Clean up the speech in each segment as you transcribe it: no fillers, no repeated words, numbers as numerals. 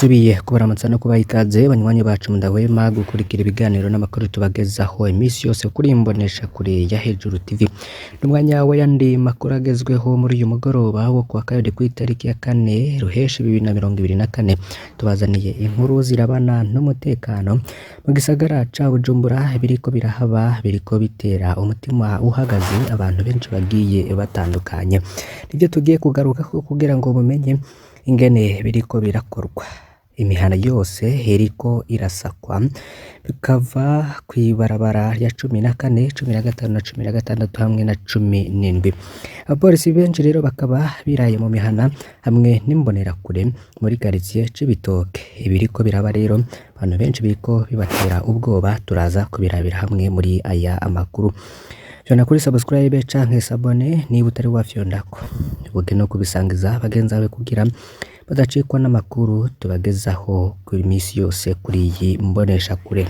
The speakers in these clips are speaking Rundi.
Ndasubiye kubaramutsa no kubaha ikaze banywanyi bacu mudahwema gukurikira ibiganiro n'amakuru tubagezaho imisi yose kuri imbonesha kure ya Hejuru TV. N'umwanya w'ayandi makuru agezweho muri uyu mugoroba wo kuwa kabiri kw'itariki ya 4 Ruheshi 2024. Tubazaniye inkuru zirabana n'umutekano mu gisagara ca Bujumbura, biriko birahaba biriko bitera umutima uhagaze abantu benshi bagiye batandukanye. Nivyo tugiye kugaruka kugira ngo mumenye ingene biriko birakorwa. Imihana yose iriko irasakwa bikava kw'ibarabara rya 14, 15 na 16 hamwe na 17. Abapolisi benshi rero bakaba biraye mu mihana hamwe n'imbonerakure muri quartier Cibitoke. Ibiriko biraba rero abantu benshi biriko bibatera ubwoba, turaza kubirabira hamwe muri aya amakuru. Jana kuri subscribe canke sabone niba utari wafyondako. Ubuge no kubisangiza bagenzi bawe kugira badacikwa n'amakuru tubagezaho ku misi yose kuri iyi mbonesha kure.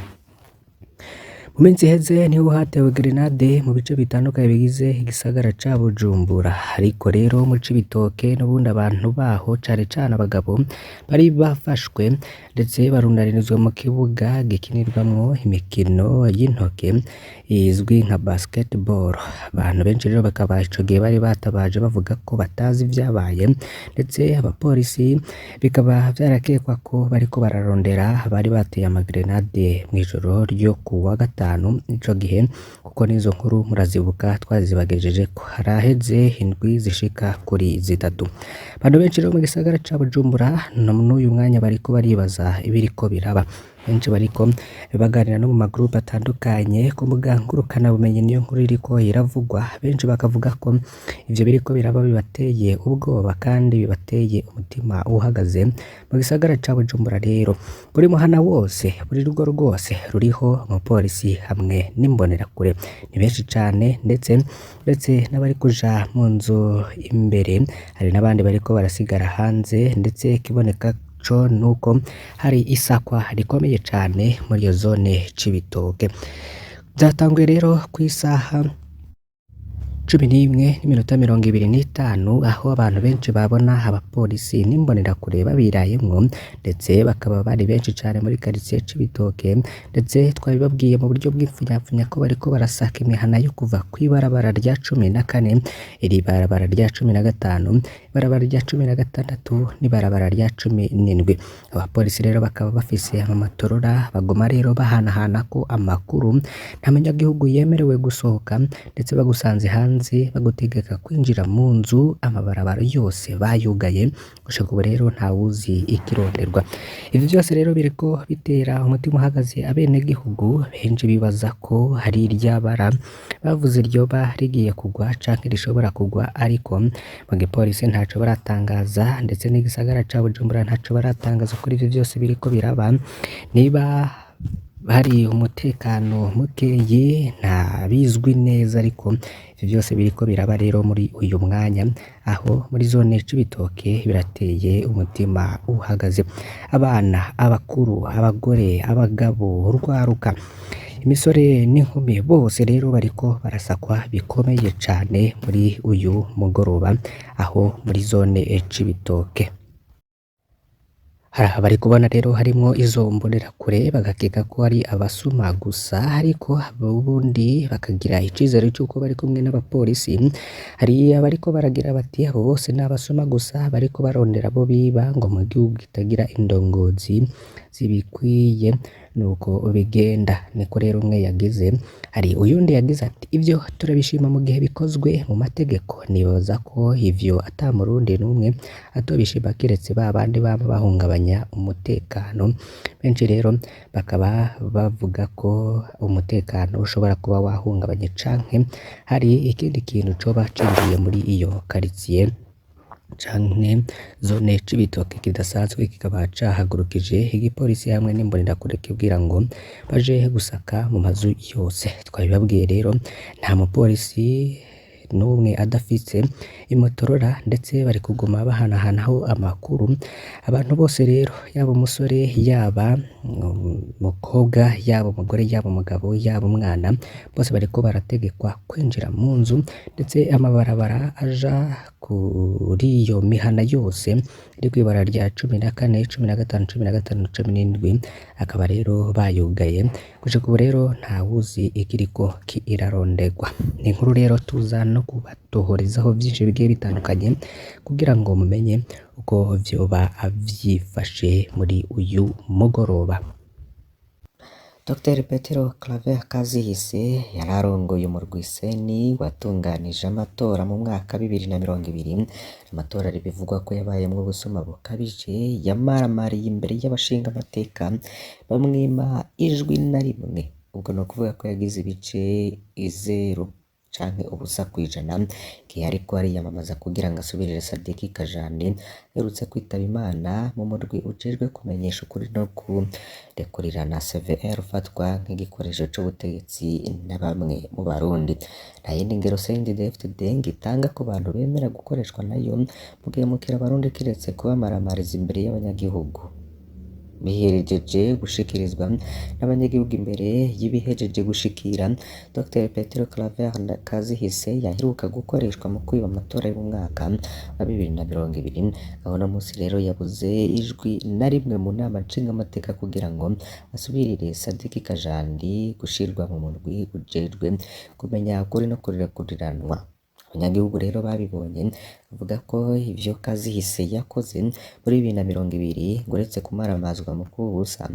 Mu minsi iheze niho hatewe grenade mu bice bitandukanye bigize igisagara ca Bujumbura, ariko rero mu Cibitoke n'ubundi abantu baho cane cane abagabo bari bafashwe ndetse barundarinizwa mu kibuga gikinirwamwo imikino y'intoke izwi nka basketball. Abantu benshi rero bakaba ico gihe bari batabaje bavuga ko batazi ivyabaye, ndetse abapolisi bikaba vyarakekwa ko bariko bararondera bari bateye amagrenade mw'ijoro ryo kuwa gatanu ico gihe, kuko nizo nkuru murazibuka twazibagejeje ko haraheze indwi zishika kuri zitatu. Abantu benshi rero mu gisagara ca Bujumbura n'uyu mwanya bariko baribaza ibiriko biraba. Benshi bariko baganira no mu magroupe atandukanye ku mbuga ngurukana bumenyi, niyo nkuru iriko iravugwa. Benshi bakavuga ko ivyo biriko biraba bibateye ubwoba kandi bibateye umutima uhagaze mu gisagara ca Bujumbura. Rero buri muhana wose, buri rugo rwose ruriho umupolisi hamwe n'imbonerakure. Ni benshi cane, ndetse n'abari kuja mu nzu imbere, hari n'abandi bariko barasigara hanze, ndetse kiboneka nuko hari isakwa rikomeye cane muri iyo zone Cibitoke. Byatanguye rero ku isaha 11:25 aho abantu benshi babona abapolisi n'imbonerakure babirayemwo, ndetse bakaba bari benshi cane muri quartier Cibitoke, ndetse twabibabwiye mu buryo bw'ipfunyapfunya ko bariko barasaka imihana yo kuva kw'ibarabara rya 14, iri barabara rya 15, ibarabara rya 16 n'ibarabara rya 17. Abapolisi rero bakaba bafise amamotorora bagoma rero bahanahana ko amakuru nta munyagihugu yemerewe gusohoka, ndetse bagusanze hanze bagutegeka kwinjira mu nzu, amabarabara yose bayugaye gushika ubu rero ntawuzi ikironderwa. Ivyo byose rero biriko bitera umutima uhagaze abenegihugu benshi bibaza ko hari iryabara bavuze ryoba rigiye kugwa canke rishobora kugwa, ariko mu gipolisi ntaco baratangaza, ndetse n'igisagara ca Bujumbura ntaco baratangaza kuri ivyo byose biriko biraba. Niba hari umutekano mukeyi nta bizwi neza, ariko ivyo byose biriko biraba rero muri uyu mwanya aho muri zone Cibitoke birateye umutima uhagaze. Abana, abakuru, abagore, abagabo, urwaruka, imisore n'inkumi bose rero bariko barasakwa bikomeye cane muri uyu mugoroba aho muri zone Cibitoke. Bari kubona rero harimwo izo mbonerakure bagakeka ko ari abasuma gusa, ariko ubundi bakagira icizere cy'uko bari kumwe n'abapolisi. Hari abariko baragira bati abo bose ni abasuma gusa bariko barondera abo biba, ngo mu gihugu kitagira indongozi zibikwiye nuko bigenda. Niko rero umwe yagize. Hari uyundi yagize ati ivyo turabishima mu gihe bikozwe mu mategeko. Nibaza ko ivyo ata murundi n'umwe atobishima kiretse ba bandi baba bahungabanya umutekano. Benshi rero bakaba bavuga ko umutekano ushobora kuba wahungabanye canke hari ikindi kintu coba cinjiye muri iyo quartier canke zone Cibitoke kidasanzwe, kikaba cahagurukije igipolisi hamwe n'imbonerakure kibwira ngo baje gusaka mu mazu yose. Twabibabwiye rero nta mupolisi n'umwe adafise imotorora ndetse bari kuguma bahanahanaho amakuru. Abantu bose rero yaba umusore yaba umukobwa yaba umugore yaba umugabo yaba umwana bose bariko barategekwa kwinjira mu nzu, ndetse amabarabara aja kuri iyo mihana yose iri kw'ibara rya 14, 15, 15, 17 akaba rero bayugaye. Gushika ubu rero ntawuzi ikiriko irarondegwa. Ni inkuru rero tuza no kubatohorezaho vyinshi bigiye bitandukanye kugira ngo mumenye uko vyoba vyifashe muri uyu mugoroba. Dr Petero Claver Kazihise yararongoye umurwi Seni watunganije amatora mu mwaka 2020. Amatora bivugwa ko yabayemwo ubusuma bukabije, yamaramariye imbere y'abashinga amateka bamwima ijwi na rimwe. Ubwo no kuvuga ko yagize ibice 0 canke ubusa kw'ijana igihe ariko ariyamamaza kugira ngo asubirire Sadiki Kajandi aherutse kwitaba Imana mu murwi ujejwe kumenyesha ukuri no kurekurirana CVR ufatwa nk'igikoresho c'ubutegetsi na bamwe mu Barundi. Nta yindi ngero CNDD-FDD itanga ku bantu bemera gukoreshwa nayo mu guhemukira Abarundi kiretse kubamaramariza imbere y'abanyagihugu biherejeje gushikirizwa n'abanyagihugu imbere y'ibihejeje gushikira. Dr Petero Claver Kazihise yaheruka gukoreshwa mu kwiba amatora yo mu mwaka wa 2020, aho no musi rero yabuze ijwi na rimwe mu nama nshingamateka kugira ngo asubirire Sadiki Kajandi gushirwa mu murwi ujejwe kumenya ukuri no kurekuriranwa. Abanyagihugu rero babibonye bavuga ko ivyo Kazihise yakoze muri 2020 uretse kumaramazwa mu kubusa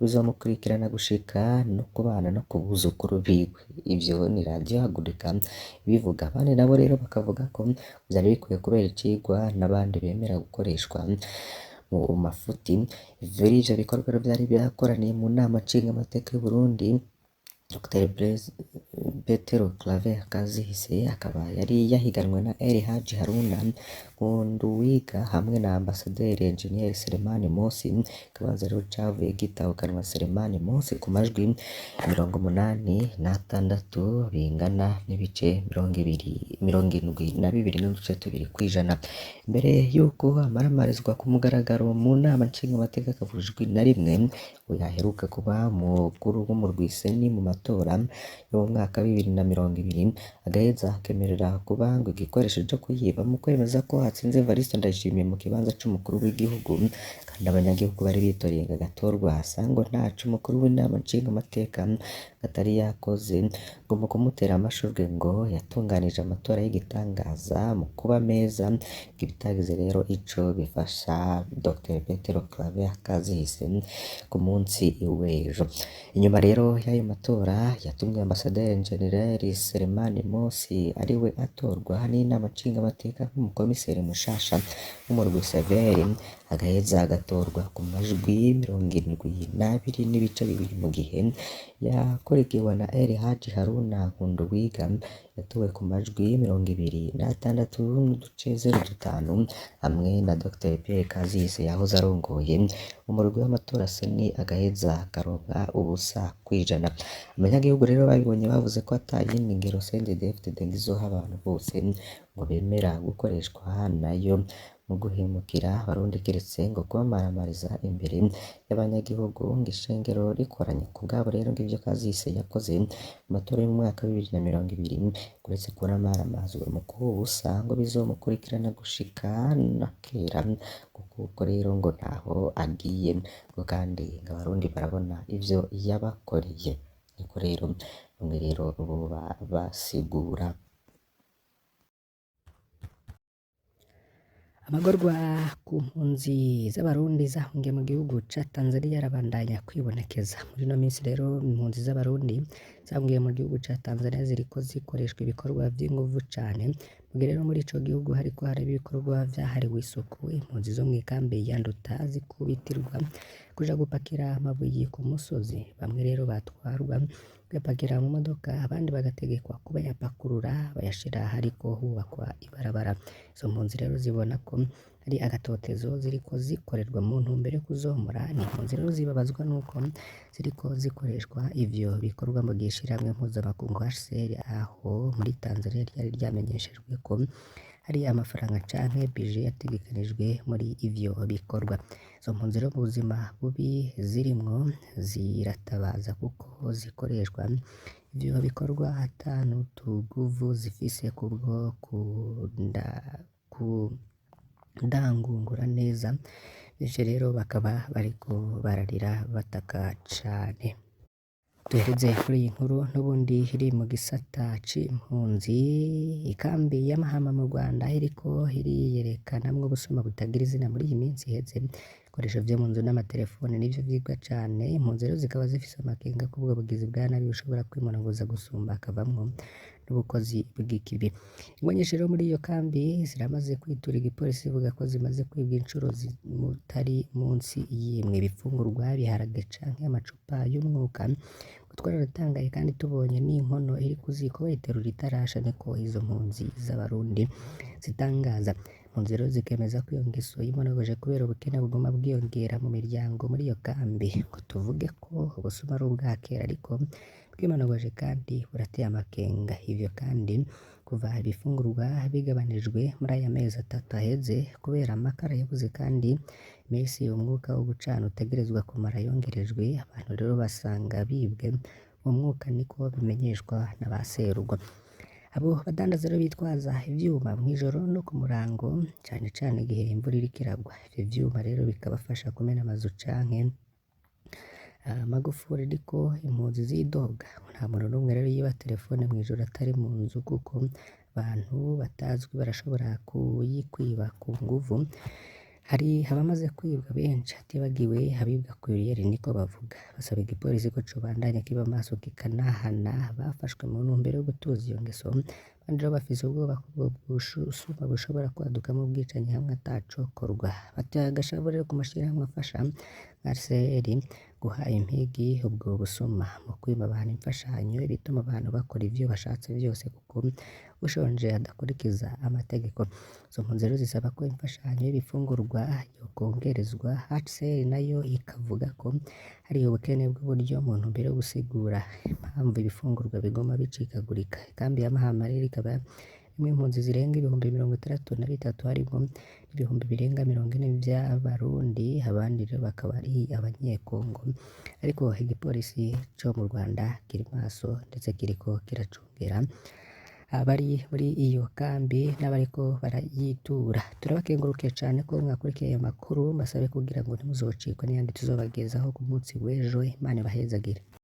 bizomukurikirana gushika no kubana no kubuzukuru biwe. Ivyo ni radio Haguruka bivuga. Abandi nabo rero bakavuga ko vyari bikwiye kubera icigwa n'abandi bemera gukoreshwa mu mafuti. Ivyo bikorwa vyari byakoraniye mu nama nshingamateka y'u Burundi. Dr Petero Claver Kazihise akaba yari yahiganwe na Eli Haji Haruna Nkunduwiga hamwe na Ambasaderi Engineer Selemani Mosi. Kabanza rero cavuye gitahukanwa Selemani Mosi ku majwi 86 bingana n'ibice 72.2 kw'ijana. Mbere yuko amaramarizwa ku mugaragaro mu nama nshingamateka akavujwe na rimwe yaheruka kuba mukuru w'umurwi Seni mu matora yo mu mwaka 2020 agaheza akemerera kuba ngo igikoresho cyo kuyiba mu kwemeza ko hatsinze Evariste Ndayishimiye mu kibanza c'umukuru w'igihugu, kandi abanyagihugu bari bitoreye agatorwa ngo ntaco umukuru w'inama nshingamateka atari yakoze ngo mu kumutera amashurwe ngo yatunganije amatora y'igitangaza mu kuba meza. Ibitagize rero ico bifasha Dr Petero Claver Kazihise ku munsi w'ejo. Inyuma rero y'ayo matora yatumye Ambasaderi Engineer Selemani Mosi ariwe atorwa n'inama nshingamateka nk'umukomiseri mushasha w'umurwi CVR, agaheza agatorwa ku majwi 72.2 mu gihe yakurikiwe na Eli Haji Haruna Nkunduwiga yatowe ku majwi 26.05 hamwe na Dr Pierre Kazihise yahoze arongoye umurwi w'amatora Seni agaheza akaronka ubusa kw'ijana. Abanyagihugu rero babibonye bavuze ko atayindi ngero CNDD-FDD izoha abantu bose ngo bemera gukoreshwa nayo mu guhemukira Abarundi kiretse ngo kubamaramariza imbere y'abanyagihugu ngo ishengero rikoranye. Ku bwabo rero ngo ivyo Kazihise yakoze mu matora y'umwaka 2020 uretse kuramaramazwa mu kubusa ngo bizomukurikirana gushika na kera, kuko rero ngo ntaho agiye ngo kandi ngo Abarundi barabona ivyo yabakoreye. Niko rero bamwe rero boba basigura. Amagorwa ku mpunzi z'Abarundi zahungiye mu gihugu ca Tanzania yarabandanya kwibonekeza. Muri no minsi rero impunzi z'Abarundi zahungiye mu gihugu ca Tanzania ziriko zikoreshwa ibikorwa vy'inguvu cane. Mugihe rero muri ico gihugu hariko haraba ibikorwa vyahariwe isuku, impunzi zo mw'ikambi ya Nduta zikubitirwa kuja gupakira amabuye ku musozi. Bamwe rero batwarwa bagapakira mu modoka, abandi bagategekwa kuba yapakurura bayashira hariko hubakwa ibarabara. Izo mpunzi rero zibona ko hari agatotezo ziriko zikorerwa mu ntumbero yo kuzomora. Ni impunzi rero zibabazwa nuko ziriko zikoreshwa ivyo bikorwa mu gihe ishirahamwe mpuzamakungu HCR aho muri Tanzania ryari ryamenyeshejwe ko hari amafaranga canke bije yategekanijwe muri ivyo bikorwa. Izo mpunzi rero mu buzima bubi zirimwo ziratabaza kuko zikoreshwa ivyo bikorwa ata n'utuguvu zifise kubwo kudangungura neza, bityo rero bakaba bariko bararira bataka cane. Duhereze kuri iyi nkuru n'ubundi iri mu gisata c'impunzi. Ikambi ya Mahama mu Rwanda iriko iriyerekanamwo ubusuma butagira izina muri iyi minsi iheze. Ibikoresho vyo mu nzu n'amatelefone nivyo vyigwa cane. Impunzi rero zikaba zifise amakenga ko ubwo bugizi bwa nabi bushobora kwimonogoza gusumba hakavamwo n'ubukozi bw'ikibi. Ingo nyinshi rero muri iyo kambi ziramaze kwitura igipolisi zivuga ko zimaze kwibwa incuro zitari munsi y'imwe. Ibifungurwa, ibiharage canke amacupa y'umwuka twaratangaye kandi tubonye n'inkono iri ku ziko bayiterura itarasha, niko izo mpunzi z'abarundi zitangaza. Impunzi rero zikemeza ko iyo ngeso yimonogoje kubera ubukene buguma bwiyongera mu miryango muri iyo kambi. Ngo tuvuge ko ubusuma ari ubwa kera ariko bwimonogoje kandi burateye amakenga. Ivyo kandi kuva ibifungurwa bigabanijwe muri aya mezi 3 aheze kubera amakara yabuze kandi imisi umwuka wo gucana utegerezwa kumara yongerejwe. Abantu rero basanga bibwe umwuka, niko bimenyeshwa na ba serugo. Abo badandaza rero bitwaza ivyuma mw'ijoro no ku murango cane cane igihe imvura iriko iragwa. Ivyo vyuma rero bikabafasha kumena amazu canke magufuri, ariko impunzi zidoga nta muntu n'umwe rero yiba telefone mw'ijoro atari mu nzu kuko abantu batazwi barashobora kuyikwiba ku nguvu. Hari abamaze kwibwa benshi hatibagiwe abibwa kuriyeri, niko bavuga. Basaba igipolisi ko cobandanya kiba maso kikanahana bafashwe mu ntumbero yo gutuza iyo ngeso. Kandi rero bafise ubwoba ko ubwo busuma bushobora kwadukamwo ubwicanyi hamwe atacokorwa. Bateye agashavu rero ku mashirahamwe afasha nka HCR guha impigi ubwo busuma mu kwiba abantu imfashanyo, bituma abantu bakora ivyo bashatse vyose kuko ushonje adakurikiza amategeko. Izo mpunzi rero zisaba ko imfashanyo y'ibifungurwa yokongerezwa. HCR nayo ikavuga ko hari ubukene bw'uburyo mu ntumbero yo gusigura impamvu ibifungurwa bigoma bicikagurika. Ikambi ya Mahama rero ikaba imwe impunzi zirenga ibihumbi 63 harimwo ibihumbi birenga 40 vy'abarundi, abandi rero bakaba ari abanyekongo. Ariko igipolisi co mu Rwanda kiri maso ndetse kiriko kiracungera abari muri iyo kambi n'abariko barayitura. Turabakengurukiye cane ko mwakurikiye ayo makuru, mbasabe kugira ngo ntimuzocikwe n'ayandi tuzobagezaho ku munsi w'ejo. Imana ibahezagire.